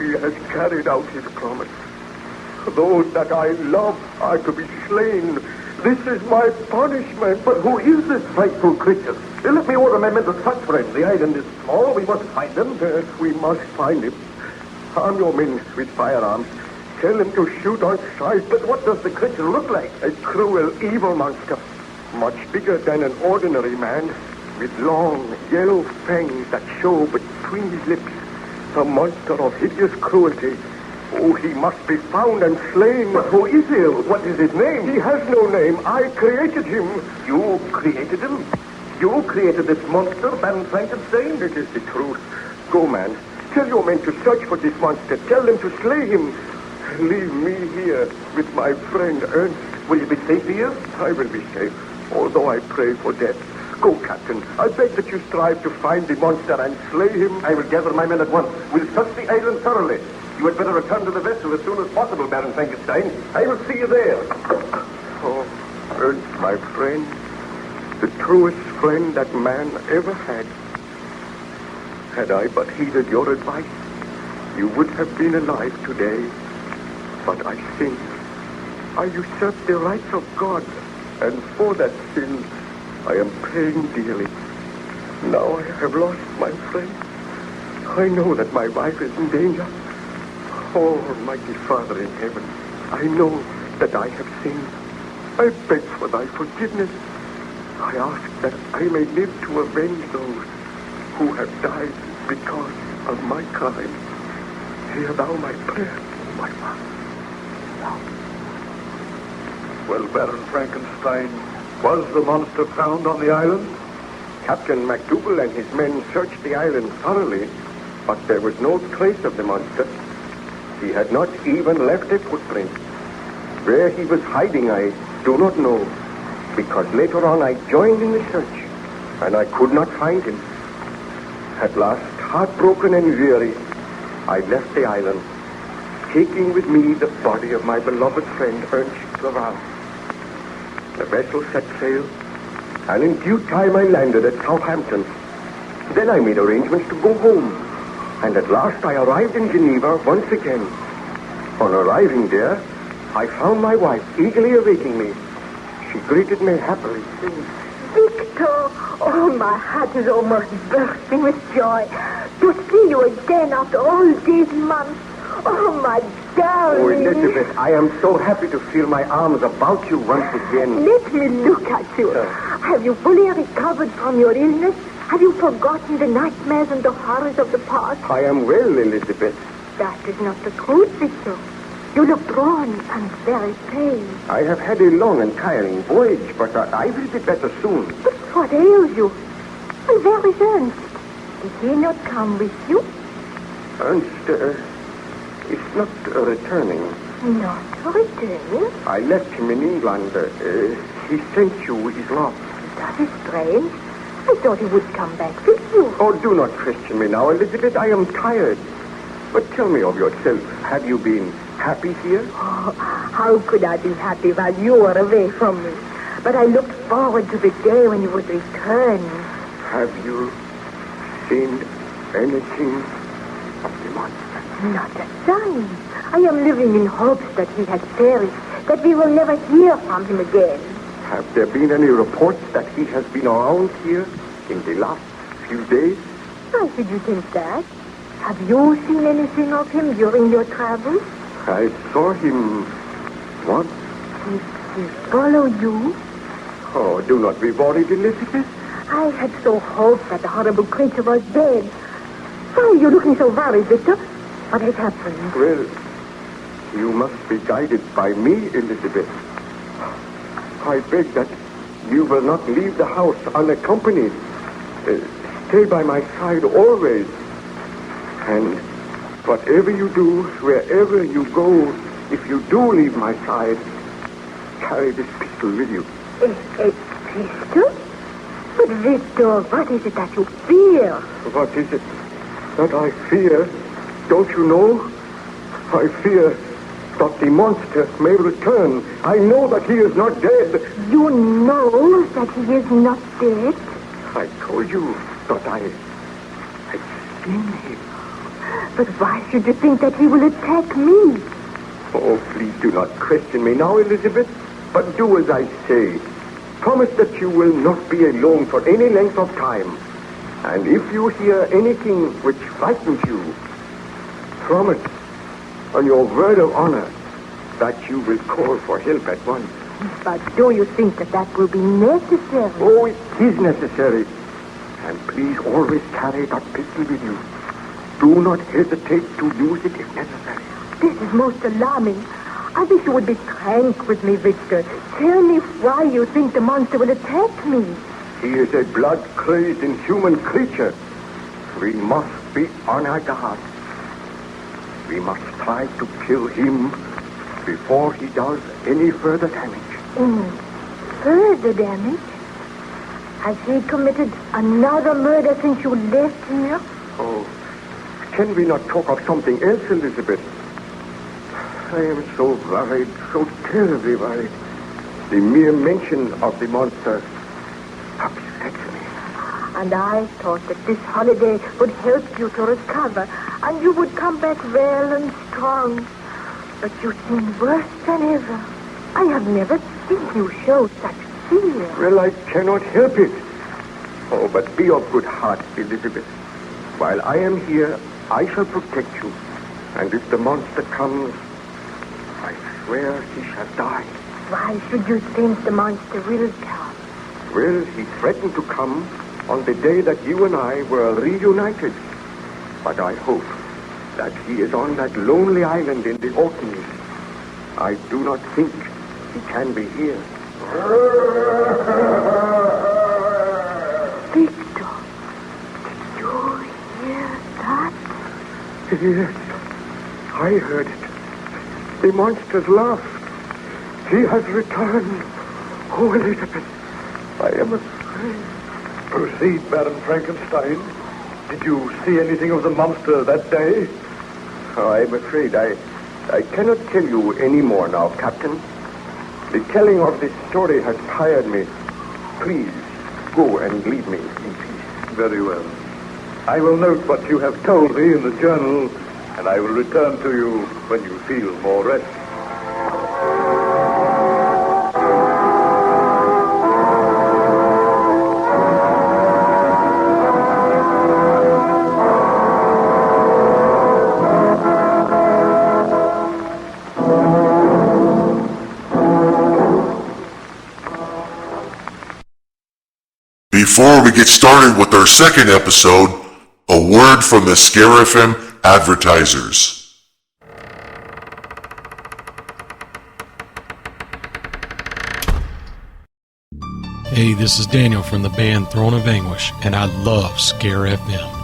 He has carried out his promise. Those that I love are to be slain. This is my punishment. But who is this frightful creature? Let me order my men to search for him. The island is small. We must find him. Yes, we must find him. Arm your men with firearms. Tell them to shoot on sight. But what does the creature look like? A cruel, evil monster. Much bigger than an ordinary man. With long, yellow fangs that show between his lips. A monster of hideous cruelty. Oh, he must be found and slain. But who is he? What is his name? He has no name. I created him. You created him? You created this monster, Baron Frankenstein? It is the truth. Go, man. Tell your men to search for this monster. Tell them to slay him. Leave me here with my friend Ernst. Will you be safe here? I will be safe, although I pray for death. Go, Captain. I beg that you strive to find the monster and slay him. I will gather my men at once. We'll search the island thoroughly. You had better return to the vessel as soon as possible, Baron Frankenstein. I will see you there. Oh, Ernst, my friend. The truest friend that man ever had. Had I but heeded your advice, you would have been alive today. But I sinned. I usurped the rights of God, and for that sin, I am paying dearly. Now I have lost my friend. I know that my wife is in danger. Oh, Almighty Father in heaven, I know that I have sinned. I beg for thy forgiveness. I ask that I may live to avenge those who have died because of my crime. Hear thou my prayer, my Father. Well, Baron Frankenstein, was the monster found on the island? Captain MacDougall and his men searched the island thoroughly, but there was no trace of the monster. He had not even left a footprint. Where he was hiding, I do not know, because later on I joined in the search, and I could not find him. At last, heartbroken and weary, I left the island, taking with me the body of my beloved friend Ernst Laval. The vessel set sail, and in due time I landed at Southampton. Then I made arrangements to go home, and at last I arrived in Geneva once again. On arriving there, I found my wife eagerly awaiting me. She greeted me happily. Victor! Oh, my heart is almost bursting with joy. To see you again after all these months. Oh, my darling. Oh, Elizabeth, I am so happy to feel my arms about you once again. Let me look at you. Have you fully recovered from your illness? Have you forgotten the nightmares and the horrors of the past? I am well, Elizabeth. That is not the truth, Victor. You look drawn and very pale. I have had a long and tiring voyage, but I will be better soon. But what ails you? And where is Ernst? Did he not come with you? Ernst is not returning. Not returning? I left him in England. He sent you his love. That is strange. I thought he would come back with you. Oh, do not question me now, Elizabeth. I am tired. But tell me of yourself. Have you been happy here? Oh, how could I be happy while you were away from me? But I looked forward to the day when you would return. Have you seen anything of the monster? Not a sign. I am living in hopes that he has perished, that we will never hear from him again. Have there been any reports that he has been around here in the last few days? Why should you think that? Have you seen anything of him during your travels? I saw him once. He followed you? Oh, do not be worried, Elizabeth. I had so hoped that the horrible creature was dead. Why are you looking so worried, Victor? What has happened? Well, you must be guided by me, Elizabeth. I beg that you will not leave the house unaccompanied. Stay by my side always. And whatever you do, wherever you go, if you do leave my side, carry this pistol with you. A pistol? But Victor, what is it that you fear? What is it that I fear? Don't you know? I fear that the monster may return. I know that he is not dead. You know that he is not dead? I told you that I had seen him. But why should you think that he will attack me? Oh, please do not question me now, Elizabeth, but do as I say. Promise that you will not be alone for any length of time. And if you hear anything which frightens you, promise on your word of honor that you will call for help at once. But do you think that will be necessary? Oh, it is necessary. And please always carry that pistol with you. Do not hesitate to use it if necessary. This is most alarming. I wish you would be frank with me, Victor. Tell me why you think the monster will attack me. He is a blood-crazed inhuman creature. We must be on our guard. We must try to kill him before he does any further damage. Further damage? Has he committed another murder since you left here? Oh, can we not talk of something else, Elizabeth? I am so worried, so terribly worried. The mere mention of the monster upsets me. And I thought that this holiday would help you to recover, and you would come back well and strong. But you seem worse than ever. I have never seen you show such fear. Well, I cannot help it. Oh, but be of good heart, Elizabeth. While I am here, I shall protect you. And if the monster comes, I swear he shall die. Why should you think the monster will come? Well, he threatened to come on the day that you and I were reunited. But I hope that he is on that lonely island in the Orkneys. I do not think he can be here. Victor, did you hear that? Yes, I heard it. The monster's laugh. He has returned. Oh, Elizabeth, I am afraid. Proceed, Baron Frankenstein. Did you see anything of the monster that day? Oh, I'm afraid I cannot tell you any more now, Captain. The telling of this story has tired me. Please, go and leave me in peace. Very well. I will note what you have told me in the journal, and I will return to you when you feel more rest. Before we get started with our second episode, a word from the Scare FM advertisers. Hey, this is Daniel from the band Throne of Anguish, and I love Scare FM.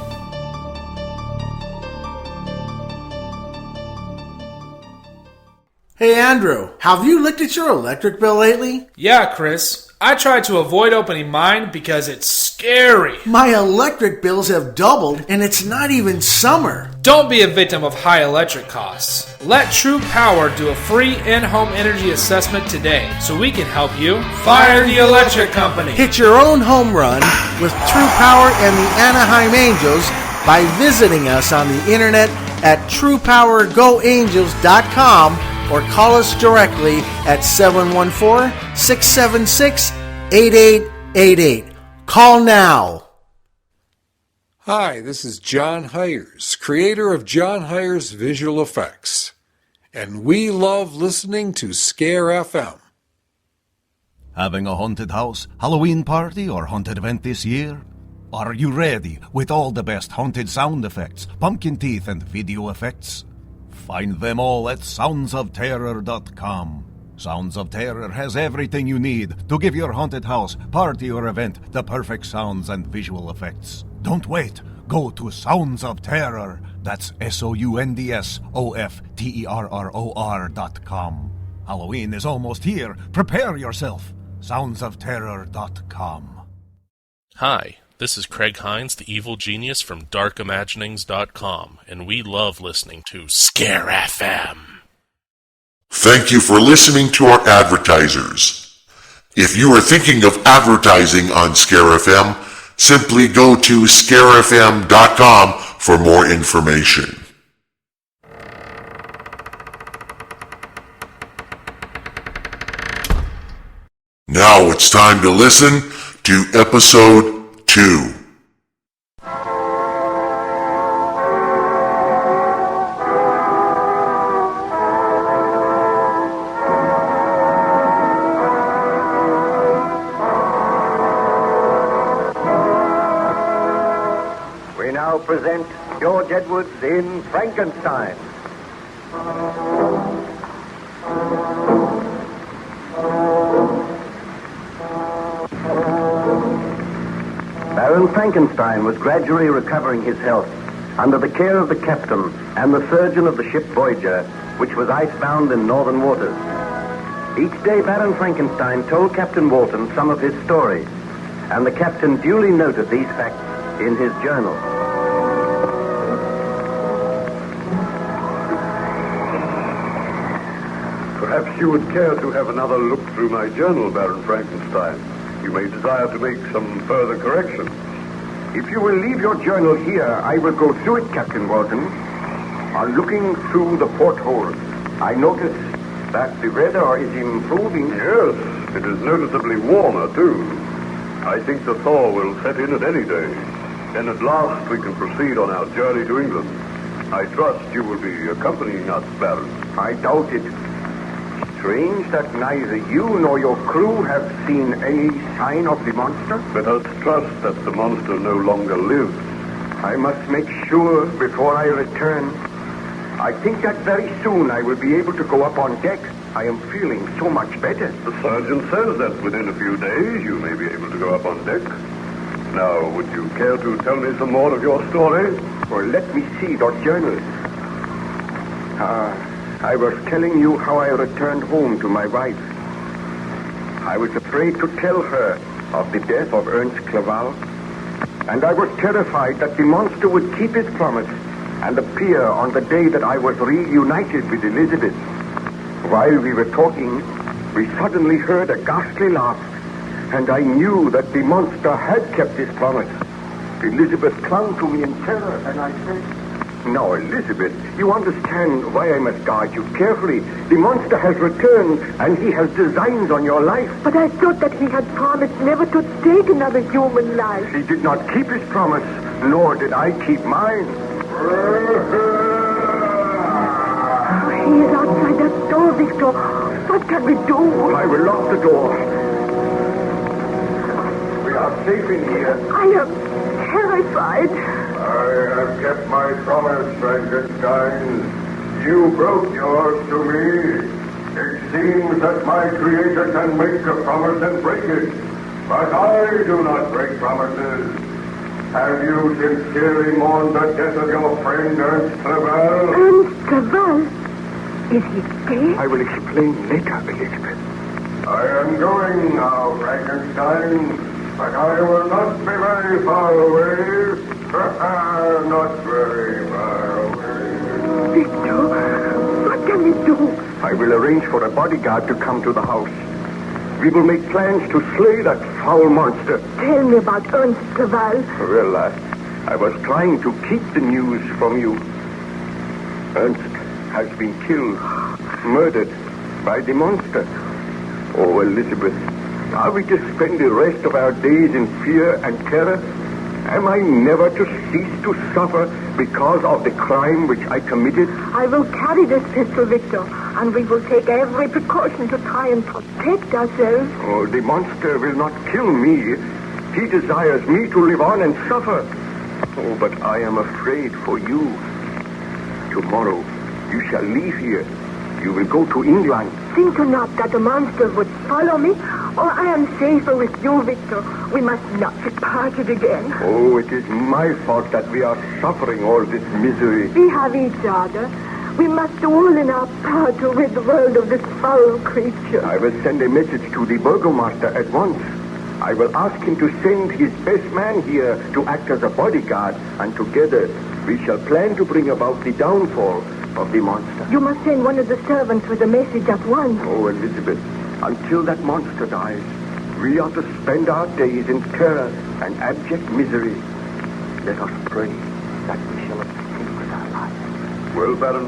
Hey Andrew, have you looked at your electric bill lately? Yeah, Chris. I try to avoid opening mine because it's scary. My electric bills have doubled and it's not even summer. Don't be a victim of high electric costs. Let True Power do a free in-home energy assessment today so we can help you fire the electric company. Hit your own home run with True Power and the Anaheim Angels by visiting us on the internet at truepowergoangels.com or call us directly at 714-676-8888. Call now. Hi, this is John Hires, creator of John Hires Visual Effects, and we love listening to Scare FM. Having a haunted house, Halloween party, or haunted event this year? Are you ready with all the best haunted sound effects, pumpkin teeth, and video effects? Find them all at soundsofterror.com. Sounds of Terror has everything you need to give your haunted house, party, or event the perfect sounds and visual effects. Don't wait. Go to Sounds of Terror. That's SOUNDSOFTERROR.com. Halloween is almost here. Prepare yourself. Soundsofterror.com. Hi. This is Craig Hines, the evil genius from darkimaginings.com, and we love listening to Scare FM. Thank you for listening to our advertisers. If you are thinking of advertising on Scare FM, simply go to scarefm.com for more information. Now it's time to listen to episode 2. We now present George Edwards in Frankenstein. Baron Frankenstein was gradually recovering his health under the care of the captain and the surgeon of the ship Voyager, which was icebound in northern waters. Each day, Baron Frankenstein told Captain Walton some of his story, and the captain duly noted these facts in his journal. Perhaps you would care to have another look through my journal, Baron Frankenstein. You may desire to make some further corrections. If you will leave your journal here, I will go through it, Captain Walton. On looking through the porthole, I notice that the weather is improving. Yes, it is noticeably warmer, too. I think the thaw will set in at any day. Then at last we can proceed on our journey to England. I trust you will be accompanying us, Baron. I doubt it. Strange that neither you nor your crew have seen any sign of the monster. Let us trust that the monster no longer lives. I must make sure before I return. I think that very soon I will be able to go up on deck. I am feeling so much better. The surgeon says that within a few days you may be able to go up on deck. Now, would you care to tell me some more of your story? Well, let me see your journal. I was telling you how I returned home to my wife. I was afraid to tell her of the death of Ernst Clerval, and I was terrified that the monster would keep his promise and appear on the day that I was reunited with Elizabeth. While we were talking, we suddenly heard a ghastly laugh, and I knew that the monster had kept his promise. Elizabeth clung to me in terror, and I said, "Now, Elizabeth, you understand why I must guard you carefully. The monster has returned, and he has designs on your life." But I thought that he had promised never to take another human life. He did not keep his promise, nor did I keep mine. He is outside that door, Victor. What can we do? I will lock the door. We are safe in here. I am terrified. I have kept my promise, Frankenstein. You broke yours to me. It seems that my creator can make a promise and break it. But I do not break promises. Have you sincerely mourned the death of your friend Ernst Clerval? Ernst Clerval? Is he dead? I will explain later, Elizabeth. I am going now, Frankenstein. But I will not be very far away. Not very far away. Victor, what can we do? I will arrange for a bodyguard to come to the house. We will make plans to slay that foul monster. Tell me about Ernst Clerval. Well, I was trying to keep the news from you. Ernst has been killed, murdered by the monster. Oh, Elizabeth, are we to spend the rest of our days in fear and terror? Am I never to cease to suffer because of the crime which I committed? I will carry this pistol, Victor, and we will take every precaution to try and protect ourselves. Oh, the monster will not kill me. He desires me to live on and suffer. Oh, but I am afraid for you. Tomorrow, you shall leave here. You will go to England. Think not that the monster would follow me, or I am safer with you, Victor. We must not be parted again. Oh, it is my fault that we are suffering all this misery. We have each other. We must do all in our power to rid the world of this foul creature. I will send a message to the burgomaster at once. I will ask him to send his best man here to act as a bodyguard, and together we shall plan to bring about the downfall of the monster. You must send one of the servants with a message at once. Oh, Elizabeth, until that monster dies, we are to spend our days in terror and abject misery. Let us pray that we shall escape with our lives. Well, Baron